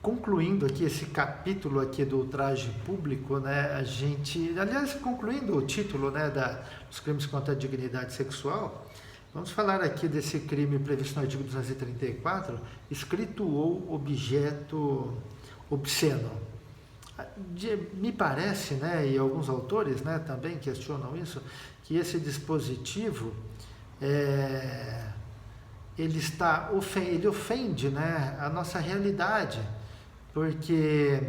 concluindo aqui esse capítulo aqui do ultraje público, né, a gente, aliás, concluindo o título, né, dos crimes contra a dignidade sexual, vamos falar aqui desse crime previsto no artigo 234, escrito ou objeto obsceno. Me parece, né, e alguns autores, né, também questionam isso, que esse dispositivo ele ofende, né, a nossa realidade, porque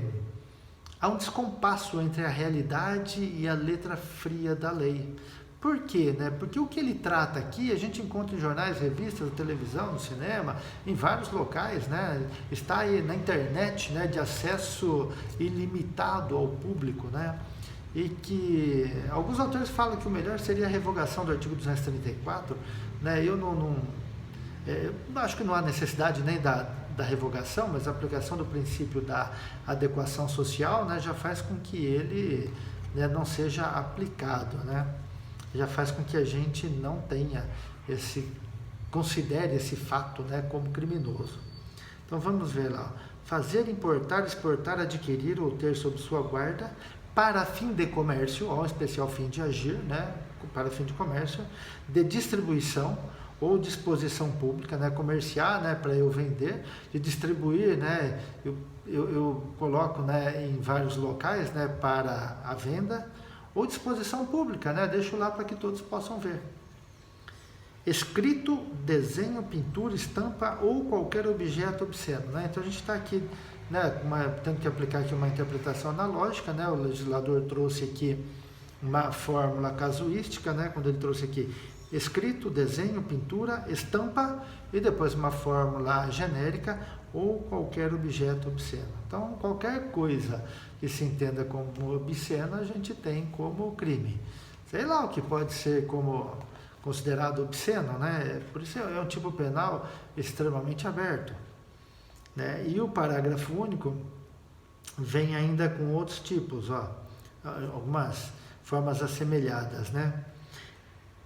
há um descompasso entre a realidade e a letra fria da lei. Por quê? Né? Porque o que ele trata aqui, a gente encontra em jornais, revistas, televisão, no cinema, em vários locais, né? Está aí na internet, né, de acesso ilimitado ao público, né? E que alguns autores falam que o melhor seria a revogação do artigo 234, né? Eu não acho que não há necessidade nem da revogação, mas a aplicação do princípio da adequação social, né, já faz com que ele, né, não seja aplicado, né? Já faz com que a gente não tenha considere esse fato, né, como criminoso. Então vamos ver lá. Fazer, importar, exportar, adquirir ou ter sob sua guarda para fim de comércio, ou especial fim de agir, né, para fim de comércio, de distribuição ou disposição pública, né, comerciar, né, para eu vender, de distribuir, né, eu coloco, né, em vários locais, né, para a venda, ou disposição pública, né, deixo lá para que todos possam ver. Escrito, desenho, pintura, estampa ou qualquer objeto obsceno, né, então a gente está aqui, né, tendo que aplicar aqui uma interpretação analógica, né, o legislador trouxe aqui uma fórmula casuística, né, quando ele trouxe aqui escrito, desenho, pintura, estampa e depois uma fórmula genérica ou qualquer objeto obsceno. Então, qualquer coisa que se entenda como obscena, a gente tem como crime. Sei lá o que pode ser como considerado obsceno, né? Por isso é um tipo penal extremamente aberto, né? E o parágrafo único vem ainda com outros tipos, ó, algumas formas assemelhadas, né?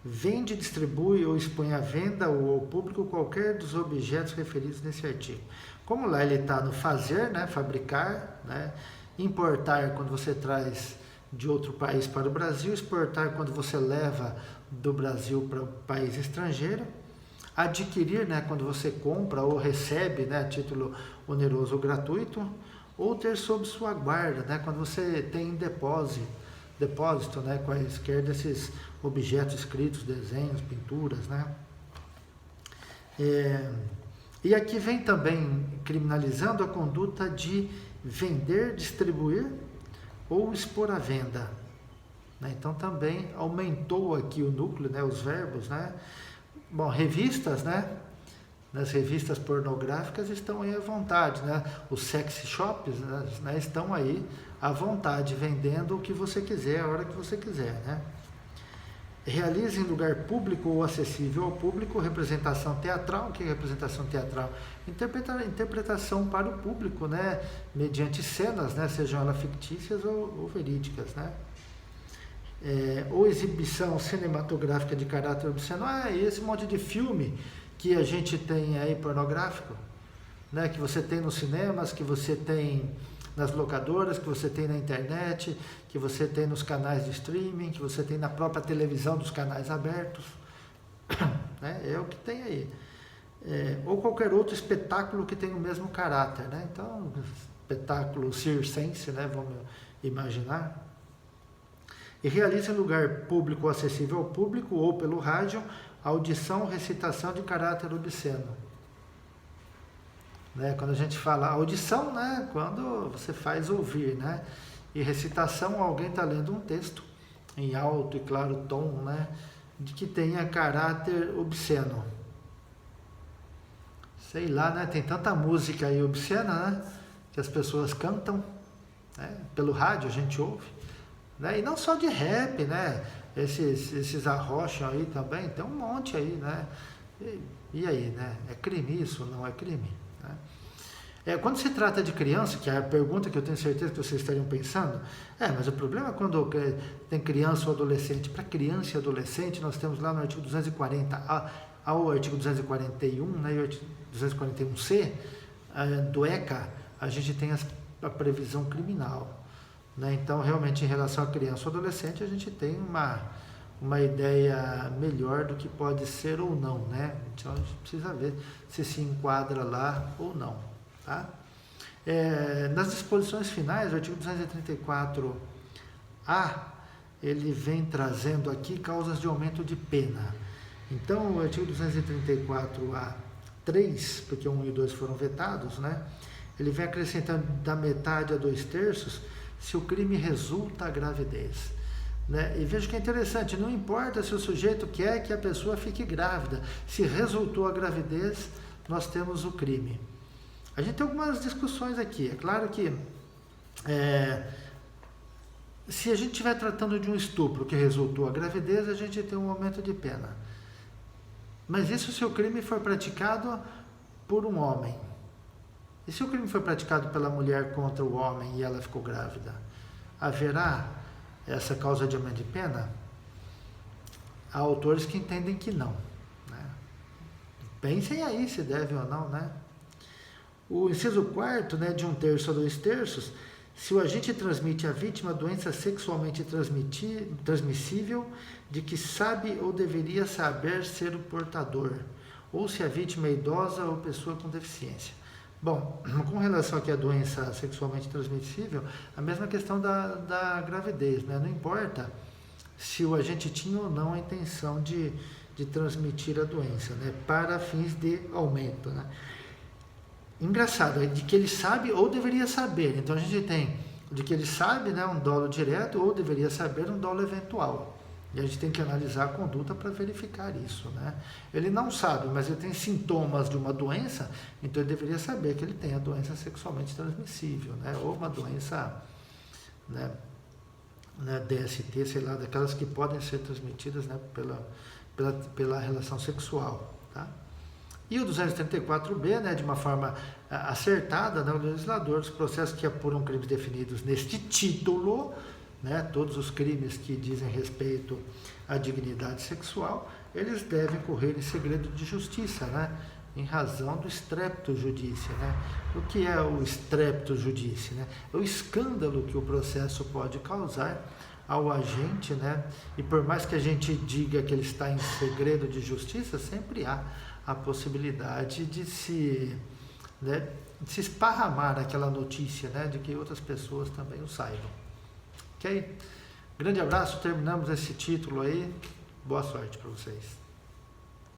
Vende, distribui ou expõe à venda ou ao público qualquer dos objetos referidos nesse artigo. Como lá ele está no fazer, né, fabricar, né, importar quando você traz de outro país para o Brasil, exportar quando você leva do Brasil para o país estrangeiro, adquirir, né, quando você compra ou recebe, né, a título oneroso ou gratuito, ou ter sob sua guarda, né, quando você tem em depósito, né, quaisquer desses objetos escritos, desenhos, pinturas, né? E aqui vem também criminalizando a conduta de vender, distribuir ou expor à venda, né? Então também aumentou aqui o núcleo, né, os verbos, né? Bom, revistas, né? Nas revistas pornográficas estão aí à vontade, né? Os sex shops, né, estão aí à vontade, vendendo o que você quiser, a hora que você quiser, né? Realize em lugar público ou acessível ao público representação teatral. O que é representação teatral? Interpretação para o público, né? Mediante cenas, né? Sejam elas fictícias ou verídicas, né? Ou exibição cinematográfica de caráter obsceno. E esse monte de filme que a gente tem aí pornográfico, né? Que você tem nos cinemas, que você tem nas locadoras, que você tem na internet, que você tem nos canais de streaming, que você tem na própria televisão dos canais abertos, né? É o que tem aí. Ou qualquer outro espetáculo que tenha o mesmo caráter, né? Então, espetáculo circense, né? Vamos imaginar. E realiza em lugar público ou acessível ao público ou pelo rádio, audição, recitação de caráter obsceno. Né? Quando a gente fala audição, né? Quando você faz ouvir, né? E recitação, alguém está lendo um texto em alto e claro tom, né? De que tenha caráter obsceno. Sei lá, né? Tem tanta música aí obscena, né? Que as pessoas cantam, né? Pelo rádio a gente ouve, né? E não só de rap, né? Esses arrocham aí também, tem um monte aí, né? E aí, né? É crime isso? Não é crime? Quando se trata de criança, que é a pergunta que eu tenho certeza que vocês estariam pensando, mas o problema é quando tem criança ou adolescente. Para criança e adolescente, nós temos lá no artigo 240 ao artigo 241, né, e o artigo 241C do ECA, a gente tem a previsão criminal, né? Então, realmente, em relação à criança ou adolescente, a gente tem uma ideia melhor do que pode ser ou não, né? Então, a gente precisa ver se enquadra lá ou não, tá? Nas disposições finais, o artigo 234-A, ele vem trazendo aqui causas de aumento de pena. Então, o artigo 234-A3, porque o 1 e o 2 foram vetados, né? Ele vem acrescentando da metade a 2/3 se o crime resulta a gravidez. Né? E veja que é interessante, não importa se o sujeito quer que a pessoa fique grávida, se resultou a gravidez, nós temos o crime. A gente tem algumas discussões aqui, é claro que se a gente estiver tratando de um estupro que resultou a gravidez, a gente tem um aumento de pena. Mas isso se o crime for praticado por um homem. E se o crime foi praticado pela mulher contra o homem e ela ficou grávida? Haverá essa causa de aumento de pena? Há autores que entendem que não, né? Pensem aí se deve ou não, né? O inciso 4º, né, de 1/3 a 2/3, se o agente transmite à vítima doença sexualmente transmissível de que sabe ou deveria saber ser o portador, ou se a vítima é idosa ou pessoa com deficiência. Bom, com relação aqui à doença sexualmente transmissível, a mesma questão da gravidez, né? Não importa se o agente tinha ou não a intenção de transmitir a doença, né? Para fins de aumento, né? Engraçado, é de que ele sabe ou deveria saber. Então a gente tem de que ele sabe, né, um dolo direto, ou deveria saber um dolo eventual. E a gente tem que analisar a conduta para verificar isso, né? Ele não sabe, mas ele tem sintomas de uma doença, então ele deveria saber que ele tem a doença sexualmente transmissível, né? Ou uma doença, né, DST, sei lá, daquelas que podem ser transmitidas, né, pela relação sexual, tá? E o 234-B, né, de uma forma acertada, né, o legislador, os processos que apuram crimes definidos neste título, né, todos os crimes que dizem respeito à dignidade sexual, eles devem correr em segredo de justiça, né, em razão do streptus judice, né? O que é o streptus judice, né? É o escândalo que o processo pode causar ao agente, né? E por mais que a gente diga que ele está em segredo de justiça, sempre há a possibilidade de se esparramar aquela notícia, né? De que outras pessoas também o saibam. Ok? Grande abraço, terminamos esse título aí. Boa sorte para vocês.